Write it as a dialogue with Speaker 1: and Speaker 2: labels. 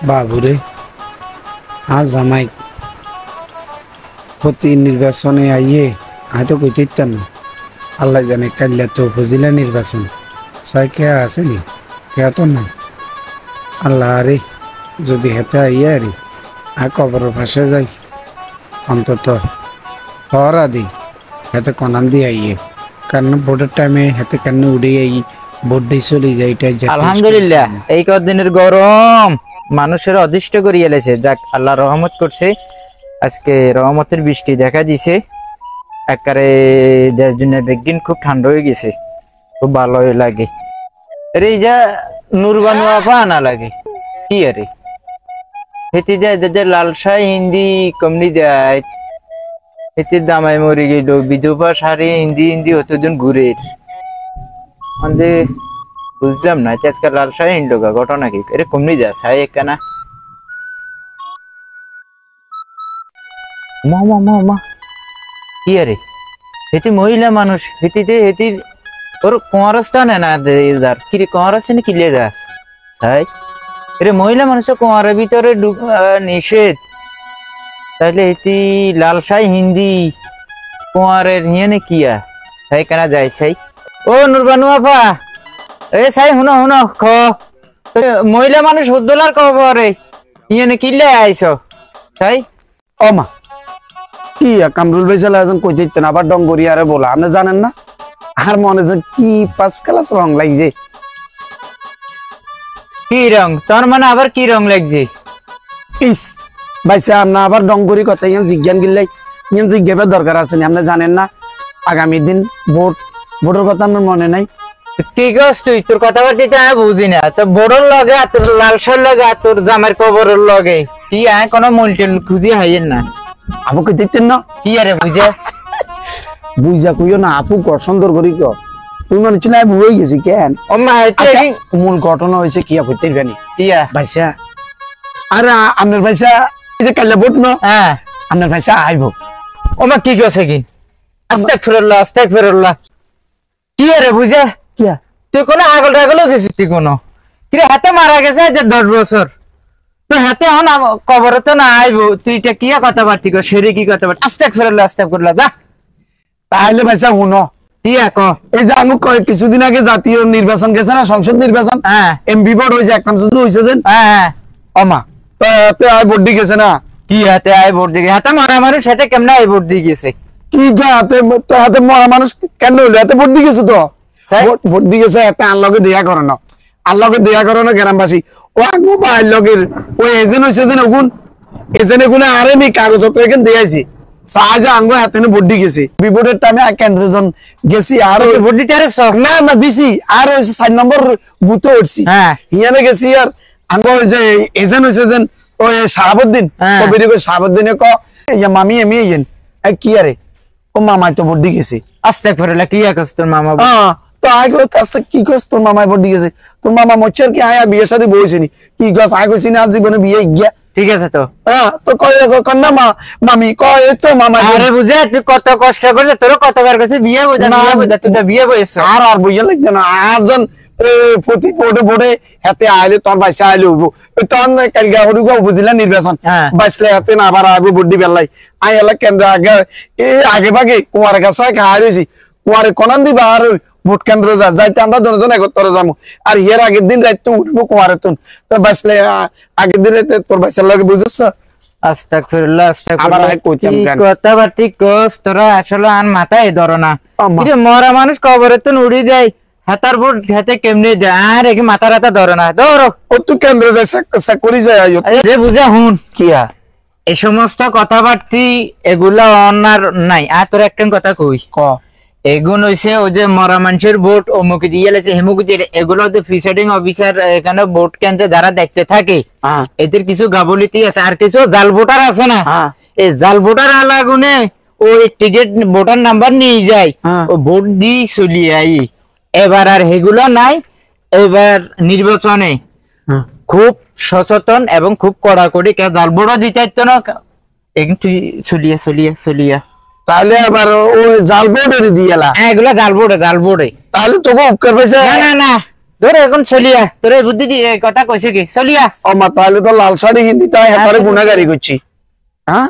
Speaker 1: বাবুরে আজ জামাই প্রতি নির্বাচনে আইয়ে হয়তো কইতে না আল্লাহ জানে কাল্লা তো উপজেলা নির্বাচন ছয় কে আসেনি কে তো না আল্লাহ রে যদি হেতে আইয়ে আরে আর কবর পাশে যাই অন্তত হরা দি হেতে কনাম দিয়ে আইয়ে কারণ ভোটের টাইমে হেতে কেন উড়ে আই ভোট দিয়ে চলে যাই এটাই
Speaker 2: আলহামদুলিল্লাহ এই কদিনের গরম মানুষের অদৃষ্ট করিয়ে এলেছে যাক আল্লাহ রহমত করছে আজকে রহমতের বৃষ্টি দেখা দিছে একারে দেশ দুনিয়া বেগদিন খুব ঠান্ডা হয়ে গেছে খুব ভালো লাগে আরে এই যা নুরবানু আপা না লাগে কি আরে হেতি যায় দাদা লালসা হিন্দি কমনি দেয় হেতি দামাই মরে গেল বিধবা সারি হিন্দি হিন্দি অতদিন ঘুরে মানে বুঝলাম না আজকে লালসা হিন্দি ঘটনা কি আরে কমনি যায় সাই একখানা মা কি আরে হেতি মহিলা মানুষ হেতিতে হেতির ওর কোয়ারসটা না দেদার কি রে কোয়ারস না কি লে যাস সাই আরে মহিলা মানুষ কোয়ারের ভিতরে নিষেধ তাহলে হেতি লালসাই হিন্দি কোয়ারের নিয়ে নে কিয়া সাই কেনা যায় সাই ও নুরবানু আপা এ সাই হুনো হুনো খ মহিলা মানুষ হুদ্দলার কবরে নিয়ে নে কিলে আইছো সাই
Speaker 1: ও মা কি কামরুল ভাই চালা এখন কই দিতেন আবার ডঙ্গরি আরে বলা আপনি জানেন না আর মনে যে কি ফার্স্ট ক্লাস রং লাগছে
Speaker 2: কি রং তোর মানে আবার কি রং লাগছে
Speaker 1: ইস ভাইসা আপনি আবার ডঙ্গরি কথা ইয়ান জিজ্ঞান গিলাই ইয়ান জিজ্ঞাবার দরকার আছে আপনি জানেন না আগামী দিন ভোটের কথা আমার মনে নাই
Speaker 2: ঠিক আছে তুই তোর কথাবার্তা আমি বুঝি না তো বড়র লগে আর তোর লালসার লগে আর তোর জামার কবরের লগে তুই আয় কোনো মূলটেল খুঁজি হাইয়েন না
Speaker 1: আপু কই দিতেন না
Speaker 2: কি আরে
Speaker 1: বুঝা কইও না আপু কর সুন্দর করি ক তুই মনে হচ্ছে না বুঝেই গেছি কেন
Speaker 2: ও মা
Speaker 1: মূল ঘটনা হয়েছে কি আপত্তি জানি
Speaker 2: ইয়া
Speaker 1: ভাইসা আর আপনার ভাইসা এই যে কাল্লা ভোট না
Speaker 2: হ্যাঁ
Speaker 1: আপনার ভাইসা আইব
Speaker 2: ও মা কি কইছে কি আস্তাগফিরুল্লাহ কি আরে বুঝা
Speaker 1: কি
Speaker 2: তুই কোন আগল গেছিস তুই কোন কি রে হাতে মারা গেছে যে 10 বছর তো হাতে হন কবরে তো না আইব তুই এটা কি কথাবার্তা কর সেরে কি কথাবার্তা আস্তাগফিরুল্লাহ যা
Speaker 1: তাহলে ভাইসা শুনো
Speaker 2: টিয়া ক
Speaker 1: এই যে আমি কিছুদিন আগে জাতীয় নির্বাচন গেছে না সংসদ নির্বাচন
Speaker 2: হ্যাঁ
Speaker 1: এমপি ভোট হয়েছে এক শুধু হয়েছে যে
Speaker 2: হ্যাঁ
Speaker 1: অমা তো হাতে আয় ভোট দিয়ে গেছে না
Speaker 2: কি হাতে আয় ভোট দিয়ে হাতে মারামারি সেটা কেমনে আয় ভোট দিয়ে গেছে
Speaker 1: কি হাতে তো হাতে মরা মানুষ কেন হইলো হাতে ভোট দিয়ে গেছে তো ভোট দিয়ে গেছে হাতে আল্লাহকে দেয়া করে না আল্লাহকে দেয়া করে না গ্রামবাসী ও আগো বা আল্লাহর ওই এজেন্ট হয়েছে যে ওগুন এজেন্ট গুলো আরে নি কাগজপত্র এখানে দিয়েছি সাহায্য আঙ্গো হাতে ভোট দিয়ে গেছে বিভোটের টাইমে কেন্দ্র জন গেছি আর
Speaker 2: ভোট দিতে আরে
Speaker 1: না দিছি আর ওই 4 নম্বর বুথে উঠছি
Speaker 2: হ্যাঁ
Speaker 1: ইয়ানে গেছি আর আঙ্গো যে এজেন্ট হয়েছে যেন ওই শাহাবুদ্দিন কবির শাহাবুদ্দিনে ক মামি এমি এজেন্ট কি আরে ও মামাই তো ভোট দিয়ে গেছে
Speaker 2: আস্তাগফিরুল্লাহ কি কস তোর মামা
Speaker 1: তো আগে কাছে কি কস তোর মামাই ভোট দিয়ে গেছে তোর মামা মোচ্চার কি আয়া বিয়ের সাথে বইছেনি কি কস আগে সিনে আজ জীবনে বিয়ে গিয়া
Speaker 2: ঠিক আছে তো
Speaker 1: তো কয় কন্যা মামি কয় তো মামা
Speaker 2: আরে বুঝে তুই কত কষ্ট করছিস তোর কতবার কাছে বিয়ে বোঝা তুই বিয়ে বইছ
Speaker 1: আর বইয়া লাগছে না আরজন প্রতি ভোটে হাতে আইলে তোর বাইসা আইলে হইব তখন কালকে হরুগা উপজেলা নির্বাচন বাইসলে হাতে না আবার আইব ভোট দিবে লাই আই এলা কেন্দ্র আগে ভাগে কুমারের কাছে খাওয়া রয়েছি কুমারে কনান দিবা আর ভোট কেন্দ্র যাইতে আমরা দুজন একত্র যাবো আর এর আগের দিন রাইতে উঠবো কুমারের তুন তোর বাইসলে আগের দিন রাইতে তোর বাইসার লাগে বুঝেছ
Speaker 2: আস্তাগফিরুল্লাহ কথাবার্তা কস তোরা আসলে আর মাথায় ধরো না মরা মানুষ কবরে তো উড়ি যায় হাতার ভোট হাতে কেমনে যায় আর একে মাথার হাতা ধরো না ধরো
Speaker 1: ও তুই কেন্দ্রে যাই চাকরি যায়
Speaker 2: রে বুঝা হুন কিয়া এই সমস্ত কথাবার্তি এগুলা অনার নাই আর তোর একটা কথা কই এগুন হইছে ওই যে মরা মানুষের ভোট অমুকে দিয়ে লেছে হেমুকে দিয়ে এগুলো তো প্রিসাইডিং অফিসার এখানে ভোট কেন্দ্রে যারা দেখতে থাকে এদের কিছু গাবলিতি আছে আর কিছু জাল ভোটার আছে না এই জাল ভোটার আলাগুনে ওই টিকিট ভোটার নাম্বার নিয়ে যায় ও ভোট দিয়ে চলি আই এবার আর এগুলো নাই এবার নির্বাচনে খুব সচেতন এবং খুব কড়াকড়ি কে জাল ভোটও দিতে হতো না তুই চলিয়া
Speaker 1: তাহলে আবার ওই জাল বোর্ডে দিয়েলা
Speaker 2: এগুলা জাল বোর্ডে
Speaker 1: তাহলে তোকে উপকার পাইছে
Speaker 2: না তোর এখন চলিয়া তোর এই বুদ্ধি দিয়ে কথা কইছে কি চলিয়া
Speaker 1: ও মা তাহলে তো লাল শাড়ি হিন্দি তাই হেপারে গুনাগারি করছি হ্যাঁ